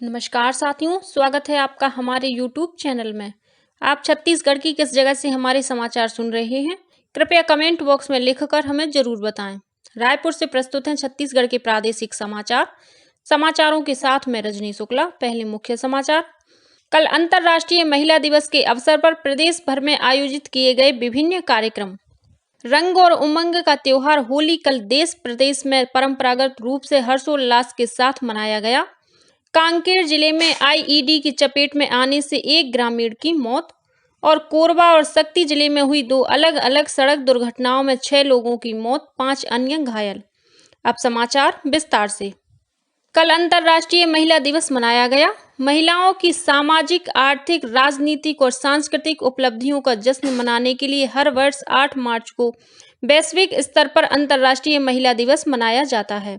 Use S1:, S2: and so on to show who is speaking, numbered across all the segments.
S1: नमस्कार साथियों, स्वागत है आपका हमारे YouTube चैनल में। आप छत्तीसगढ़ की किस जगह से हमारे समाचार सुन रहे हैं? कृपया कमेंट बॉक्स में लिखकर हमें जरूर बताएं। रायपुर से प्रस्तुत हैं छत्तीसगढ़ के प्रादेशिक समाचार। समाचारों के साथ मैं रजनी शुक्ला। पहले मुख्य समाचार। कल अंतर्राष्ट्रीय महिला दिवस के अवसर पर प्रदेश भर में आयोजित किए गए विभिन्न कार्यक्रम। रंग और उमंग का त्योहार होली कल देश प्रदेश में परंपरागत रूप से हर्षोल्लास के साथ मनाया गया। कांकेर जिले में आईईडी की चपेट में आने से एक ग्रामीण की मौत और कोरबा और शक्ति जिले में हुई दो अलग अलग सड़क दुर्घटनाओं में 6 लोगों की मौत, 5 अन्य घायल। अब समाचार विस्तार से। कल अंतर्राष्ट्रीय महिला दिवस मनाया गया। महिलाओं की सामाजिक, आर्थिक, राजनीतिक और सांस्कृतिक उपलब्धियों का जश्न मनाने के लिए हर वर्ष 8 मार्च को वैश्विक स्तर पर अंतर्राष्ट्रीय महिला दिवस मनाया जाता है।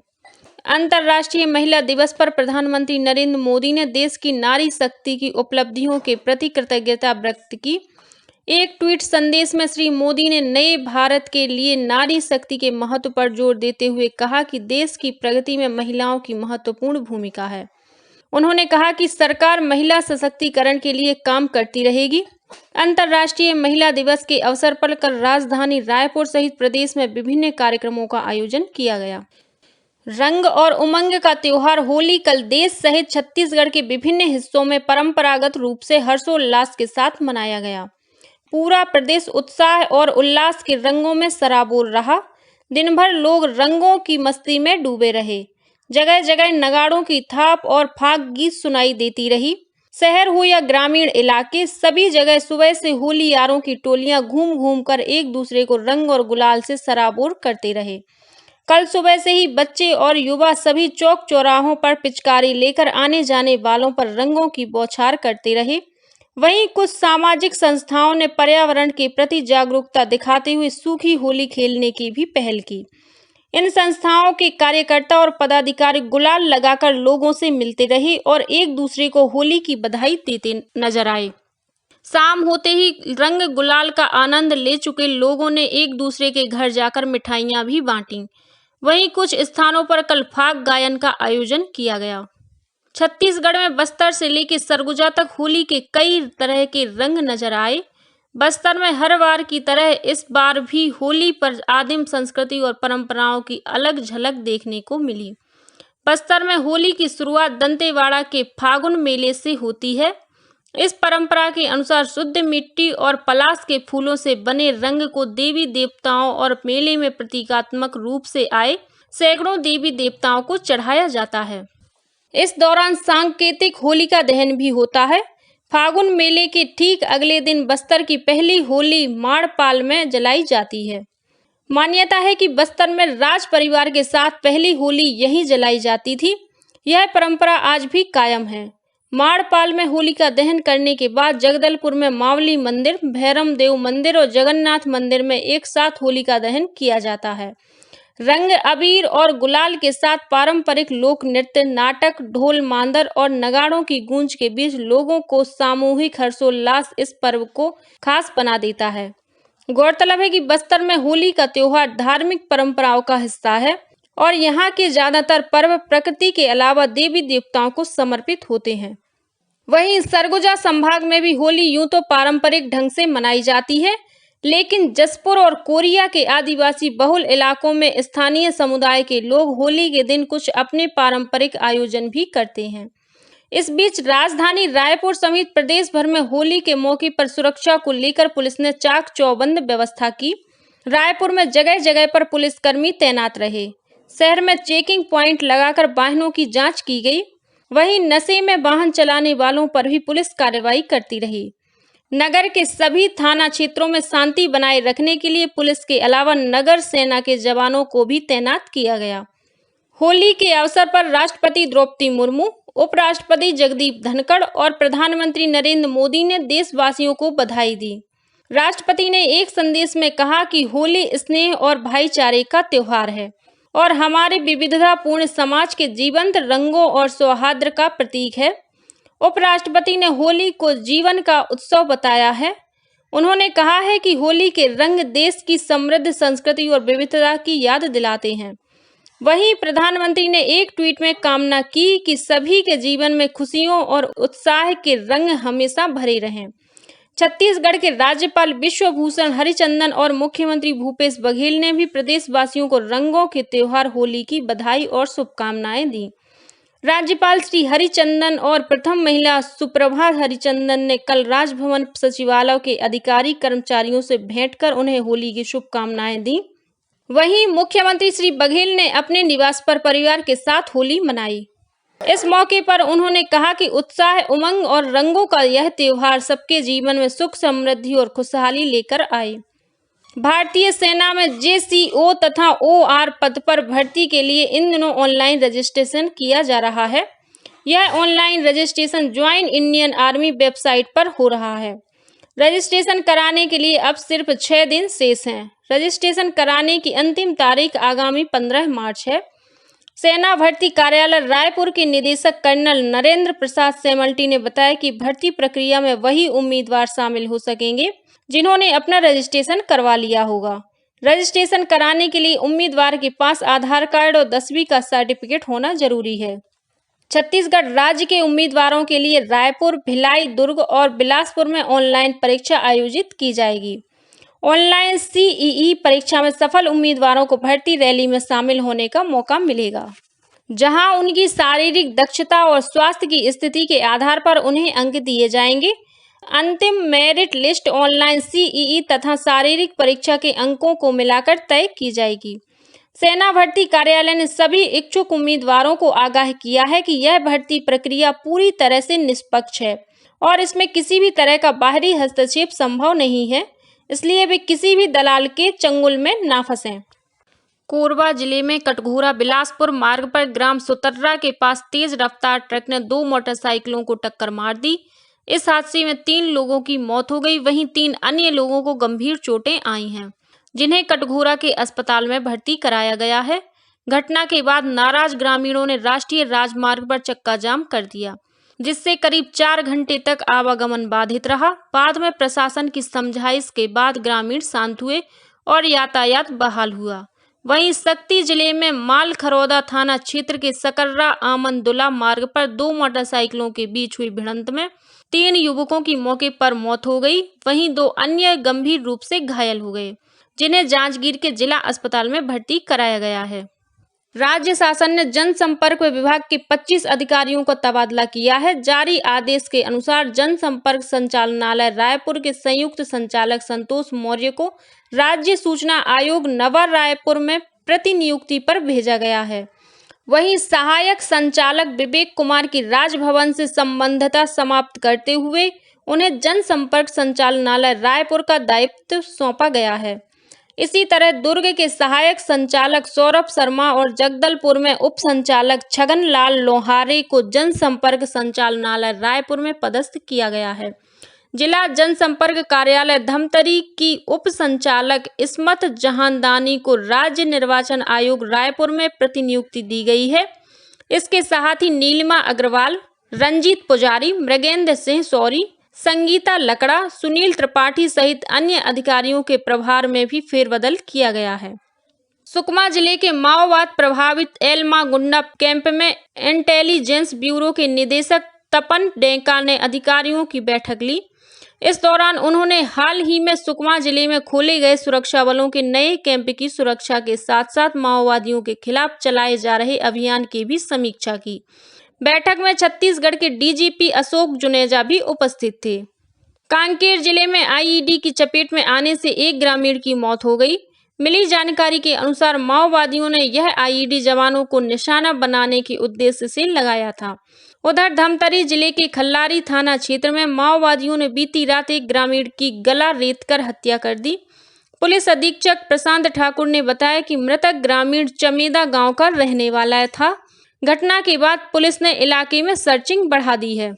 S1: अंतर्राष्ट्रीय महिला दिवस पर प्रधानमंत्री नरेंद्र मोदी ने देश की नारी शक्ति की उपलब्धियों के प्रति कृतज्ञता व्यक्त की। एक ट्वीट संदेश में श्री मोदी ने नए भारत के लिए नारी शक्ति के महत्व पर जोर देते हुए कहा कि देश की प्रगति में महिलाओं की महत्वपूर्ण भूमिका है। उन्होंने कहा कि सरकार महिला सशक्तिकरण के लिए काम करती रहेगी। अंतर्राष्ट्रीय महिला दिवस के अवसर पर कल राजधानी रायपुर सहित प्रदेश में विभिन्न कार्यक्रमों का आयोजन किया गया। रंग और उमंग का त्योहार होली कल देश सहित छत्तीसगढ़ के विभिन्न हिस्सों में परंपरागत रूप से हर्षोल्लास के साथ मनाया गया। पूरा प्रदेश उत्साह और उल्लास के रंगों में सराबोर रहा। दिन भर लोग रंगों की मस्ती में डूबे रहे। जगह जगह नगाड़ों की थाप और फाग गीत सुनाई देती रही। शहर हो या ग्रामीण इलाके, सभी जगह सुबह से होली यारों की टोलियां घूम घूम कर एक दूसरे को रंग और गुलाल से सराबोर करते रहे। कल सुबह से ही बच्चे और युवा सभी चौक चौराहों पर पिचकारी लेकर आने जाने वालों पर रंगों की बौछार करते रहे। वहीं कुछ सामाजिक संस्थाओं ने पर्यावरण के प्रति जागरूकता दिखाते हुए सूखी होली खेलने की भी पहल की। इन संस्थाओं के कार्यकर्ता और पदाधिकारी गुलाल लगाकर लोगों से मिलते रहे और एक दूसरे को होली की बधाई देते नजर आए। शाम होते ही रंग गुलाल का आनंद ले चुके लोगों ने एक दूसरे के घर जाकर मिठाइयां भी बांटी। वहीं कुछ स्थानों पर कल फाग गायन का आयोजन किया गया। छत्तीसगढ़ में बस्तर से लेकर सरगुजा तक होली के कई तरह के रंग नजर आए। बस्तर में हर बार की तरह इस बार भी होली पर आदिम संस्कृति और परंपराओं की अलग झलक देखने को मिली। बस्तर में होली की शुरुआत दंतेवाड़ा के फागुन मेले से होती है। इस परंपरा के अनुसार शुद्ध मिट्टी और पलाश के फूलों से बने रंग को देवी देवताओं और मेले में प्रतीकात्मक रूप से आए सैकड़ों देवी देवताओं को चढ़ाया जाता है। इस दौरान सांकेतिक होलिका दहन भी होता है। फागुन मेले के ठीक अगले दिन बस्तर की पहली होली माड़पाल में जलाई जाती है। मान्यता है कि बस्तर में राज परिवार के साथ पहली होली यहीं जलाई जाती थी। यह परंपरा आज भी कायम है। माड़पाल में होलिका दहन करने के बाद जगदलपुर में मावली मंदिर, भैरम देव मंदिर और जगन्नाथ मंदिर में एक साथ होलिका दहन किया जाता है। रंग, अबीर और गुलाल के साथ पारंपरिक लोक नृत्य, नाटक, ढोल मांदर और नगाड़ों की गूंज के बीच लोगों को सामूहिक हर्षोल्लास इस पर्व को खास बना देता है। गौरतलब है कि बस्तर में होली का त्योहार धार्मिक परंपराओं का हिस्सा है और यहाँ के ज्यादातर पर्व प्रकृति के अलावा देवी देवताओं को समर्पित होते हैं। वहीं सरगुजा संभाग में भी होली यूं तो पारंपरिक ढंग से मनाई जाती है, लेकिन जसपुर और कोरिया के आदिवासी बहुल इलाकों में स्थानीय समुदाय के लोग होली के दिन कुछ अपने पारंपरिक आयोजन भी करते हैं। इस बीच राजधानी रायपुर समेत प्रदेश भर में होली के मौके पर सुरक्षा को लेकर पुलिस ने चाक चौबंद व्यवस्था की। रायपुर में जगह जगह पर पुलिसकर्मी तैनात रहे। शहर में चेकिंग प्वाइंट लगाकर वाहनों की जांच की गई। वहीं नशे में वाहन चलाने वालों पर भी पुलिस कार्रवाई करती रही। नगर के सभी थाना क्षेत्रों में शांति बनाए रखने के लिए पुलिस के अलावा नगर सेना के जवानों को भी तैनात किया गया। होली के अवसर पर राष्ट्रपति द्रौपदी मुर्मू, उपराष्ट्रपति जगदीप धनखड़ और प्रधानमंत्री नरेंद्र मोदी ने देशवासियों को बधाई दी। राष्ट्रपति ने एक संदेश में कहा कि होली स्नेह और भाईचारे का त्योहार है और हमारे विविधतापूर्ण समाज के जीवंत रंगों और सौहार्द का प्रतीक है। उपराष्ट्रपति ने होली को जीवन का उत्सव बताया है। उन्होंने कहा है कि होली के रंग देश की समृद्ध संस्कृति और विविधता की याद दिलाते हैं। वहीं प्रधानमंत्री ने एक ट्वीट में कामना की कि सभी के जीवन में खुशियों और उत्साह के रंग हमेशा भरे रहें। छत्तीसगढ़ के राज्यपाल विश्वभूषण हरिचंदन और मुख्यमंत्री भूपेश बघेल ने भी प्रदेशवासियों को रंगों के त्योहार होली की बधाई और शुभकामनाएं दी। राज्यपाल श्री हरिचंदन और प्रथम महिला सुप्रभा हरिचंदन ने कल राजभवन सचिवालय के अधिकारी कर्मचारियों से भेंट कर उन्हें होली की शुभकामनाएं दी। वहीं मुख्यमंत्री श्री बघेल ने अपने निवास पर परिवार के साथ होली मनाई। इस मौके पर उन्होंने कहा कि उत्साह, उमंग और रंगों का यह त्योहार सबके जीवन में सुख, समृद्धि और खुशहाली लेकर आए। भारतीय सेना में JCO तथा OR पद पर भर्ती के लिए इन दिनों ऑनलाइन रजिस्ट्रेशन किया जा रहा है। यह online registration join Indian army website पर हो रहा है। रजिस्ट्रेशन कराने के लिए अब सिर्फ 6 दिन शेष हैं। रजिस्ट्रेशन कराने की अंतिम तारीख आगामी 15 मार्च है। सेना भर्ती कार्यालय रायपुर के निदेशक कर्नल नरेंद्र प्रसाद सेमल्टी ने बताया कि भर्ती प्रक्रिया में वही उम्मीदवार शामिल हो सकेंगे जिन्होंने अपना रजिस्ट्रेशन करवा लिया होगा। रजिस्ट्रेशन कराने के लिए उम्मीदवार के पास आधार कार्ड और 10वीं का सर्टिफिकेट होना जरूरी है। छत्तीसगढ़ राज्य के उम्मीदवारों के लिए रायपुर, भिलाई, दुर्ग और बिलासपुर में ऑनलाइन परीक्षा आयोजित की जाएगी। ऑनलाइन CEE परीक्षा में सफल उम्मीदवारों को भर्ती रैली में शामिल होने का मौका मिलेगा, जहां उनकी शारीरिक दक्षता और स्वास्थ्य की स्थिति के आधार पर उन्हें अंक दिए जाएंगे। अंतिम मेरिट लिस्ट ऑनलाइन CEE तथा शारीरिक परीक्षा के अंकों को मिलाकर तय की जाएगी। सेना भर्ती कार्यालय ने सभी इच्छुक उम्मीदवारों को आगाह किया है कि यह भर्ती प्रक्रिया पूरी तरह से निष्पक्ष है और इसमें किसी भी तरह का बाहरी हस्तक्षेप संभव नहीं है, इसलिए वे किसी भी दलाल के चंगुल में ना फंसें। कोरबा जिले में कटघोरा बिलासपुर मार्ग पर ग्राम सुतर्रा के पास तेज रफ्तार ट्रक ने 2 मोटरसाइकिलों को टक्कर मार दी। इस हादसे में 3 लोगों की मौत हो गई, वहीं 3 अन्य लोगों को गंभीर चोटें आई हैं, जिन्हें कटघोरा के अस्पताल में भर्ती कराया गया है। घटना के बाद नाराज ग्रामीणों ने राष्ट्रीय राजमार्ग पर चक्का जाम कर दिया, जिससे करीब 4 घंटे तक आवागमन बाधित रहा। बाद में प्रशासन की समझाइश के बाद ग्रामीण शांत हुए और यातायात बहाल हुआ। वहीं शक्ति जिले में मालखरौदा थाना क्षेत्र के सकर्रा आमनदुला मार्ग पर 2 मोटरसाइकिलों के बीच हुई भिड़ंत में 3 युवकों की मौके पर मौत हो गई, वहीं 2 अन्य गंभीर रूप से घायल हो गए, जिन्हें जांजगीर के जिला अस्पताल में भर्ती कराया गया है। राज्य शासन ने जनसंपर्क विभाग के 25 अधिकारियों का तबादला किया है। जारी आदेश के अनुसार जनसंपर्क संचालनालय रायपुर के संयुक्त संचालक संतोष मौर्य को राज्य सूचना आयोग नवा रायपुर में प्रतिनियुक्ति पर भेजा गया है। वहीं सहायक संचालक विवेक कुमार की राजभवन से संबद्धता समाप्त करते हुए उन्हें जनसंपर्क संचालनालय रायपुर का दायित्व सौंपा गया है। इसी तरह दुर्ग के सहायक संचालक सौरभ शर्मा और जगदलपुर में उप संचालक छगन लाल लोहारे को जनसंपर्क संचालनालय रायपुर में पदस्थ किया गया है। जिला जनसंपर्क कार्यालय धमतरी की उप संचालक इस्मत जहानदानी को राज्य निर्वाचन आयोग रायपुर में प्रतिनियुक्ति दी गई है। इसके साथ ही नीलिमा अग्रवाल, रंजीत पुजारी, मृगेंद्र सिंह सौरी, संगीता लकड़ा, सुनील त्रिपाठी सहित अन्य अधिकारियों के प्रभार में भी फेरबदल किया गया है। सुकमा जिले के माओवाद प्रभावित एलमा गुंडा कैंप में इंटेलिजेंस ब्यूरो के निदेशक तपन डेंका ने अधिकारियों की बैठक ली। इस दौरान उन्होंने हाल ही में सुकमा जिले में खोले गए सुरक्षा बलों के नए कैंप की सुरक्षा के साथ साथ माओवादियों के खिलाफ चलाए जा रहे अभियान की भी समीक्षा की। बैठक में छत्तीसगढ़ के DGP अशोक जुनेजा भी उपस्थित थे। कांकेर जिले में IED की चपेट में आने से एक ग्रामीण की मौत हो गई। मिली जानकारी के अनुसार माओवादियों ने यह IED जवानों को निशाना बनाने के उद्देश्य से लगाया था। उधर धमतरी जिले के खल्लारी थाना क्षेत्र में माओवादियों ने बीती रात एक ग्रामीण की गला रेतकर हत्या कर दी। पुलिस अधीक्षक प्रशांत ठाकुर ने बताया कि मृतक ग्रामीण चमेदा गांव का रहने वाला था। घटना के बाद पुलिस ने इलाके में सर्चिंग बढ़ा दी है।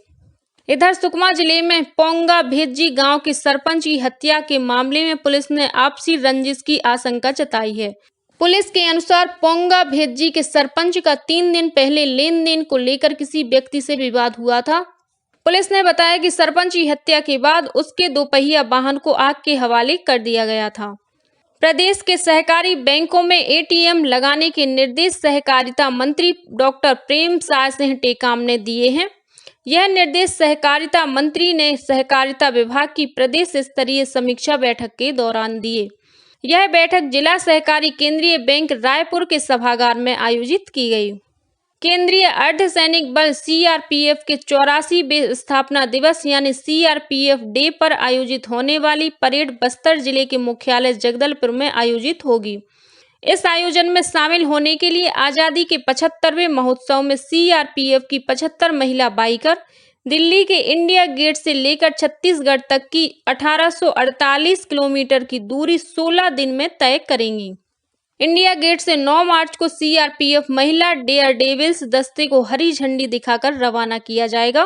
S1: इधर सुकमा जिले में पोंगा भेज्जी गांव के सरपंच की हत्या के मामले में पुलिस ने आपसी रंजिश की आशंका जताई है। पुलिस के अनुसार पोंगा भेज्जी के सरपंच का 3 दिन पहले लेन देन को लेकर किसी व्यक्ति से विवाद हुआ था। पुलिस ने बताया कि सरपंच की हत्या के बाद उसके 2 पहिया वाहन को आग के हवाले कर दिया गया था। प्रदेश के सहकारी बैंकों में एटीएम लगाने के निर्देश सहकारिता मंत्री डॉक्टर प्रेमसाय सिंह टेकाम ने दिए हैं। यह निर्देश सहकारिता मंत्री ने सहकारिता विभाग की प्रदेश स्तरीय समीक्षा बैठक के दौरान दिए। यह बैठक जिला सहकारी केंद्रीय बैंक रायपुर के सभागार में आयोजित की गई। केंद्रीय अर्धसैनिक बल सीआरपीएफ के 84वें स्थापना दिवस यानी सीआरपीएफ डे पर आयोजित होने वाली परेड बस्तर जिले के मुख्यालय जगदलपुर में आयोजित होगी। इस आयोजन में शामिल होने के लिए आज़ादी के 75वें महोत्सव में सीआरपीएफ की 75 महिला बाइकर दिल्ली के इंडिया गेट से लेकर छत्तीसगढ़ तक की 1848 किलोमीटर की दूरी 16 दिन में तय करेंगी। इंडिया गेट से 9 मार्च को सीआरपीएफ महिला डेयर डेविल्स दस्ते को हरी झंडी दिखाकर रवाना किया जाएगा।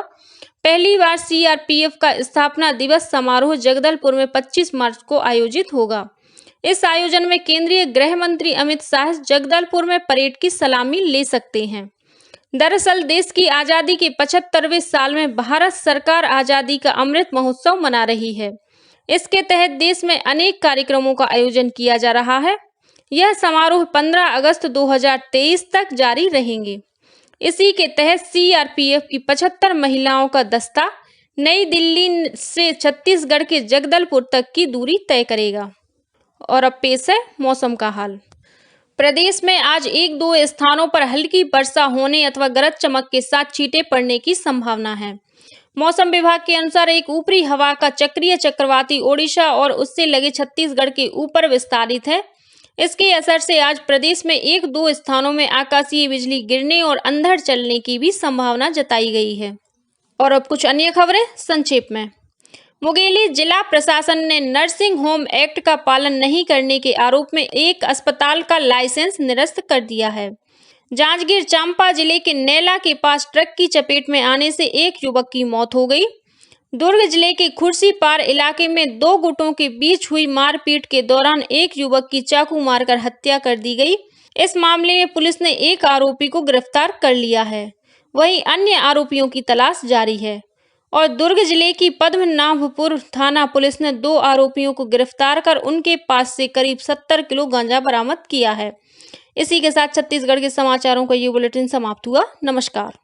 S1: पहली बार सीआरपीएफ का स्थापना दिवस समारोह जगदलपुर में 25 मार्च को आयोजित होगा। इस आयोजन में केंद्रीय गृह मंत्री अमित शाह जगदलपुर में परेड की सलामी ले सकते हैं। दरअसल देश की आज़ादी के 75वें साल में भारत सरकार आज़ादी का अमृत महोत्सव मना रही है। इसके तहत देश में अनेक कार्यक्रमों का आयोजन किया जा रहा है। यह समारोह 15 अगस्त 2023 तक जारी रहेंगे। इसी के तहत सीआरपीएफ की 75 महिलाओं का दस्ता नई दिल्ली से छत्तीसगढ़ के जगदलपुर तक की दूरी तय करेगा। और अब पेश है मौसम का हाल। प्रदेश में आज 1-2 स्थानों पर हल्की वर्षा होने अथवा गरज चमक के साथ छींटे पड़ने की संभावना है। मौसम विभाग के अनुसार एक ऊपरी हवा का चक्रीय चक्रवाती ओडिशा और उससे लगे छत्तीसगढ़ के ऊपर विस्तारित है। इसके असर से आज प्रदेश में 1-2 स्थानों में आकाशीय बिजली गिरने और अंधड़ चलने की भी संभावना जताई गई है। और अब कुछ अन्य खबरें संक्षेप में। मुंगेली जिला प्रशासन ने नर्सिंग होम एक्ट का पालन नहीं करने के आरोप में एक अस्पताल का लाइसेंस निरस्त कर दिया है। जांजगीर चांपा जिले के नैला के पास ट्रक की चपेट में आने से एक युवक की मौत हो गई। दुर्ग जिले के खुर्सीपार इलाके में 2 गुटों के बीच हुई मारपीट के दौरान एक युवक की चाकू मारकर हत्या कर दी गई। इस मामले में पुलिस ने एक आरोपी को गिरफ्तार कर लिया है, वहीं अन्य आरोपियों की तलाश जारी है। और दुर्ग जिले की पद्मनाभपुर थाना पुलिस ने 2 आरोपियों को गिरफ्तार कर उनके पास से करीब 70 किलो गांजा बरामद किया है। इसी के साथ छत्तीसगढ़ के समाचारों का ये बुलेटिन समाप्त हुआ। नमस्कार।